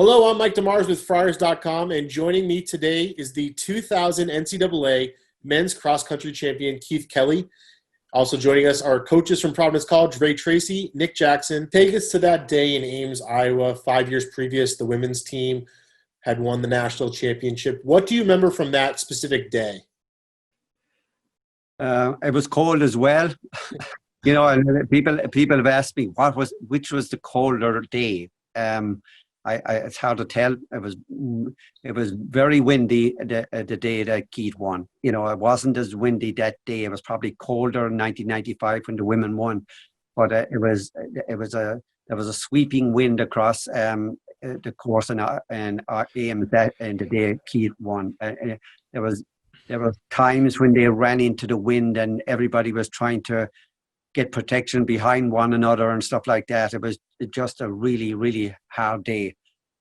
Hello, I'm Mike DeMars with Friars.com, and joining me today is the 2000 NCAA Men's Cross Country Champion, Keith Kelly. Also joining us are coaches from Providence College, Ray Tracy, Nick Jackson. Take us to that day in Ames, Iowa. 5 years previous, the women's team had won the national championship. What do you remember from that specific day? It was cold as well. And people have asked me which was the colder day. It's hard to tell. It was very windy the day that Keith won. It wasn't as windy that day. It was probably colder in 1995 when the women won, but there was a sweeping wind across the course in Ames that and the day Keith won. There were times when they ran into the wind and everybody was trying to get protection behind one another and stuff like that. It was just a really, really hard day.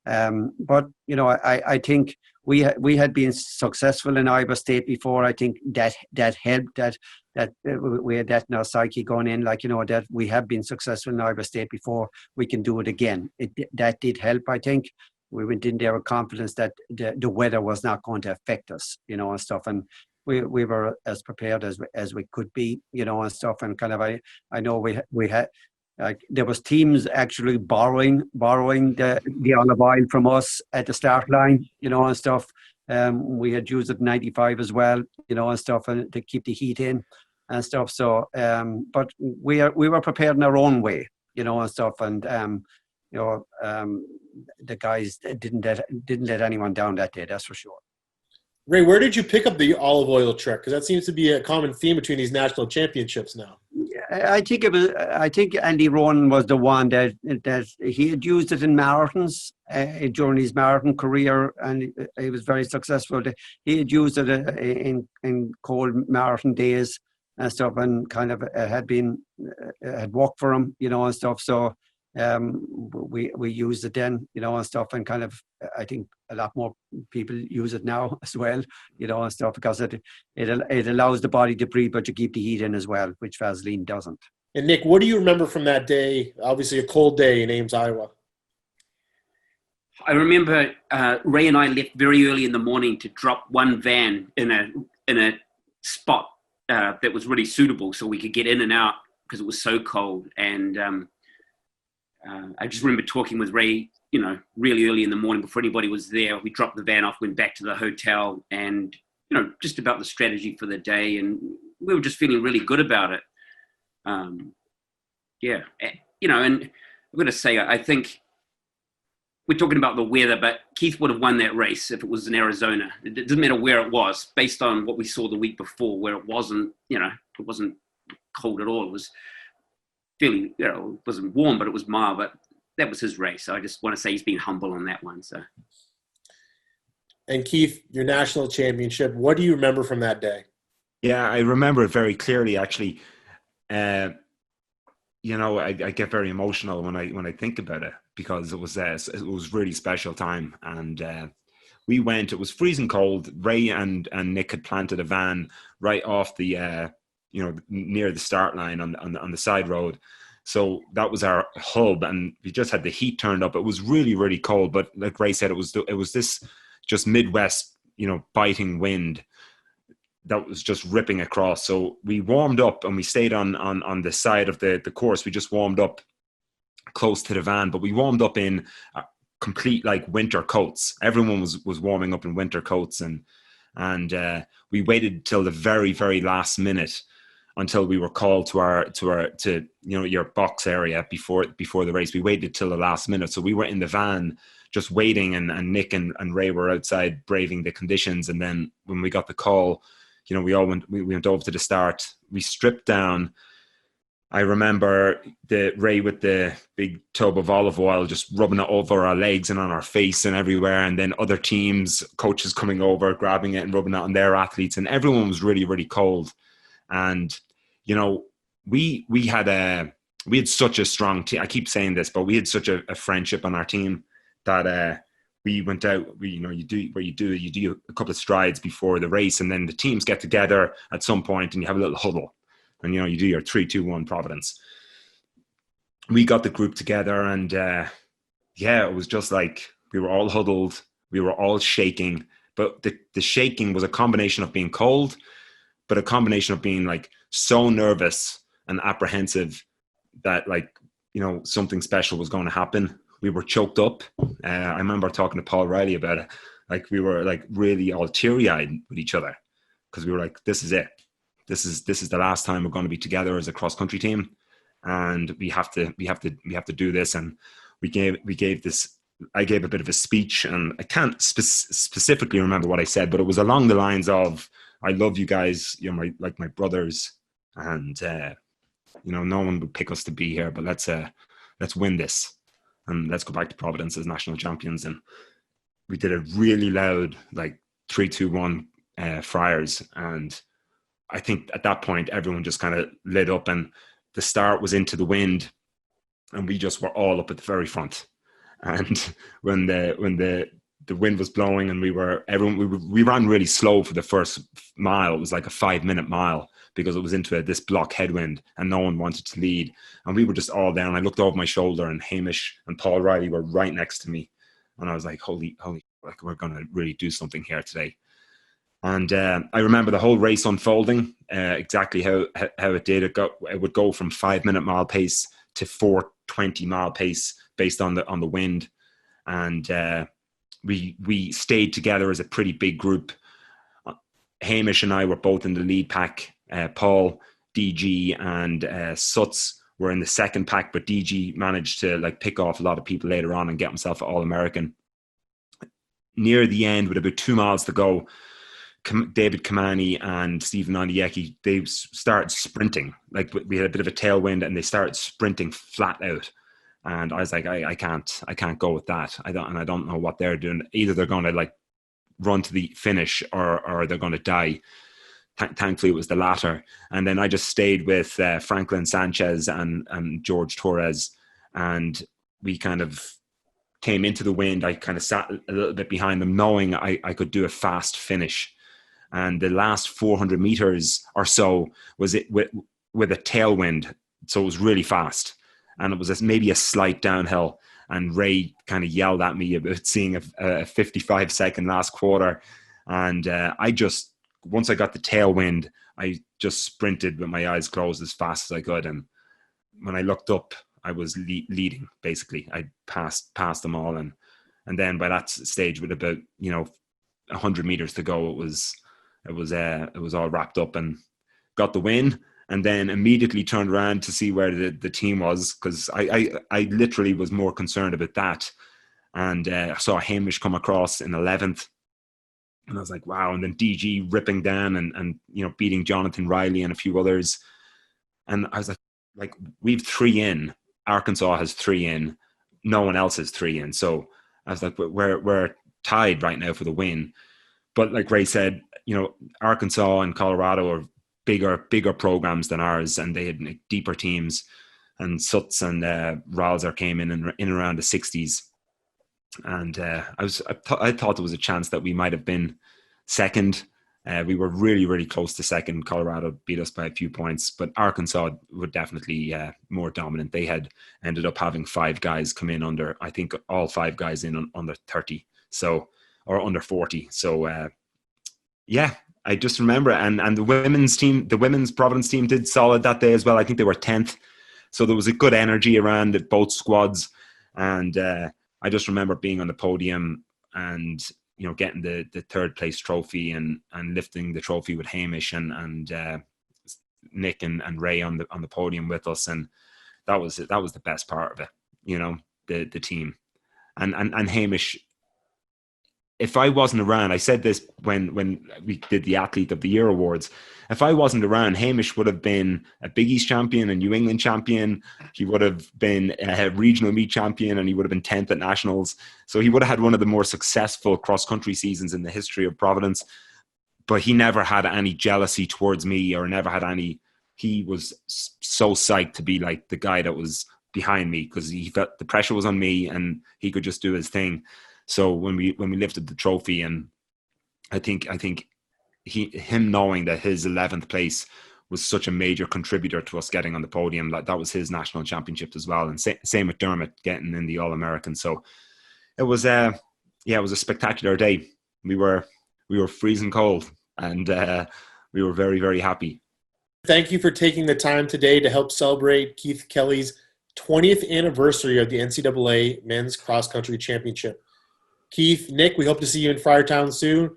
But I think we had been successful in Iowa State before. I think that helped, that we had that in our psyche going in, that we have been successful in Iowa State before, we can do it again. That did help, I think. We went in there with confidence that the weather was not going to affect us, and stuff. And we were as prepared as we could be, and stuff. And kind of, I know we had, there was teams actually borrowing the olive oil from us at the start line, and stuff. We had used it in 95 as well, and stuff, and to keep the heat in and stuff. So, but we were prepared in our own way, and stuff. And the guys didn't let anyone down that day, that's for sure. Ray, where did you pick up the olive oil trick? Because that seems to be a common theme between these national championships now. I think Andy Rowan was the one that he had used it in marathons during his marathon career, and he was very successful. He had used it in cold marathon days and stuff, and kind of had worked for him, and stuff. So we used it then, and stuff, and kind of, I think a lot more people use it now as well, and stuff, because it allows the body to breathe, but you keep the heat in as well, which Vaseline doesn't. And Nick, what do you remember from that day? Obviously a cold day in Ames, Iowa. I remember Ray and I left very early in the morning to drop one van in a spot that was really suitable so we could get in and out because it was so cold. And I just remember talking with Ray, really early in the morning before anybody was there. We dropped the van off, went back to the hotel, and, just about the strategy for the day. And we were just feeling really good about it. And I'm going to say, I think we're talking about the weather, but Keith would have won that race if it was in Arizona. It doesn't matter where it was, based on what we saw the week before, where it wasn't, it wasn't cold at all. It was feeling, it wasn't warm, but it was mild. But that was his race. So I just want to say he's been humble on that one. So. And Keith, your national championship, what do you remember from that day? Yeah, I remember it very clearly, actually. I get very emotional when I think about it, because it was really special time. And we went, it was freezing cold. Ray and Nick had planted a van right off the, near the start line on the side road. So that was our hub, and we just had the heat turned up. It was really, really cold, but like Ray said, it was this just Midwest, biting wind that was just ripping across. So we warmed up and we stayed on the side of the course. We just warmed up close to the van, but we warmed up in complete winter coats. Everyone was warming up in winter coats, and we waited till the very, very last minute until we were called to your box area before the race. We waited till the last minute. So we were in the van just waiting, and Nick and Ray were outside braving the conditions. And then when we got the call, we went over to the start. We stripped down. I remember Ray with the big tub of olive oil, just rubbing it over our legs and on our face and everywhere. And then other teams, coaches coming over, grabbing it and rubbing it on their athletes. And everyone was really, really cold. And, we had such a strong team. I keep saying this, but we had such a friendship on our team that we went out, you do a couple of strides before the race, and then the teams get together at some point and you have a little huddle, and you do your 3-2-1 Providence. We got the group together, and it was just like We were all huddled. We were all shaking. But the shaking was a combination of being cold, but a combination of being like so nervous and apprehensive that like, you know, something special was going to happen. We were choked up. I remember talking to Paul Riley about it. Like we were like really all teary-eyed with each other because we were like, this is it. This is the last time we're going to be together as a cross-country team, and we have to do this. And we gave this. I gave a bit of a speech, and I can't specifically remember what I said, but it was along the lines of, "I love you guys. You're my brothers, and you know, no one would pick us to be here, but let's win this, and let's go back to Providence as national champions." And we did a really loud, like 3, 2, 1 Friars, and I think at that point everyone just kind of lit up, and the start was Into the Wind, and we just were all up at the very front. And when the wind was blowing and we ran really slow for the first mile. It was like a 5-minute mile because it was into this block headwind and no one wanted to lead. And we were just all there. And I looked over my shoulder and Hamish and Paul Riley were right next to me. And I was like, holy, like we're going to really do something here today. And I remember the whole race unfolding exactly how it did. It would go from 5-minute mile pace to 4:20 mile pace based on the wind. And we stayed together as a pretty big group. Hamish and I were both in the lead pack. Paul, DG, and Suts were in the second pack, but DG managed to like pick off a lot of people later on and get himself an All-American. Near the end, with about 2 miles to go, David Kimani and Stephen Ondiecki, they started sprinting. Like we had a bit of a tailwind and they started sprinting flat out. And I was like, I can't go with that. I don't know what they're doing. Either they're going to like run to the finish or they're going to die. Thankfully, it was the latter. And then I just stayed with Franklin Sanchez and George Torres, and we kind of came into the wind. I kind of sat a little bit behind them, knowing I could do a fast finish. And the last 400 meters or so was it with a tailwind, so it was really fast. And it was maybe a slight downhill. And Ray kind of yelled at me about seeing a 55-second last quarter. And once I got the tailwind, I just sprinted with my eyes closed as fast as I could. And when I looked up, I was leading, basically. I passed them all. And then by that stage, with about 100 meters to go, it was all wrapped up and got the win. And then immediately turned around to see where the team was, because I literally was more concerned about that. And I saw Hamish come across in 11th. And I was like, wow. And then DG ripping down and beating Jonathan Riley and a few others. And I was like we've 3 in. Arkansas has 3 in. No one else has 3 in. So I was like, we're tied right now for the win. But like Ray said, Arkansas and Colorado are bigger programs than ours, and they had deeper teams. And Suts and Ralzer came in around the 60s. And I thought there was a chance that we might have been second. We were really, really close to second. Colorado beat us by a few points, but Arkansas were definitely more dominant. They had ended up having 5 guys come in under, I think all 5 guys in under 30, or under 40. So yeah, I just remember, and the women's Providence team did solid that day as well. I think they were 10th. So there was a good energy around at both squads. And I just remember being on the podium and, getting the 3rd place trophy and lifting the trophy with Hamish and Nick and Ray on the podium with us. And that was the best part of it, the team. And Hamish, if I wasn't around, I said this when we did the Athlete of the Year awards, if I wasn't around, Hamish would have been a Big East champion, a New England champion. He would have been a regional meet champion, and he would have been 10th at nationals. So he would have had one of the more successful cross-country seasons in the history of Providence. But he never had any jealousy towards me, or never had any. He was so psyched to be like the guy that was behind me, because he felt the pressure was on me and he could just do his thing. So when we lifted the trophy, and I think him knowing that his 11th place was such a major contributor to us getting on the podium, that was his national championship as well. And same with Dermot getting in the All-American. So it was yeah, it was a spectacular day. We were freezing cold, and we were very, very happy. Thank you for taking the time today to help celebrate Keith Kelly's 20th anniversary of the NCAA Men's Cross Country Championship. Keith, Nick, we hope to see you in Friartown soon.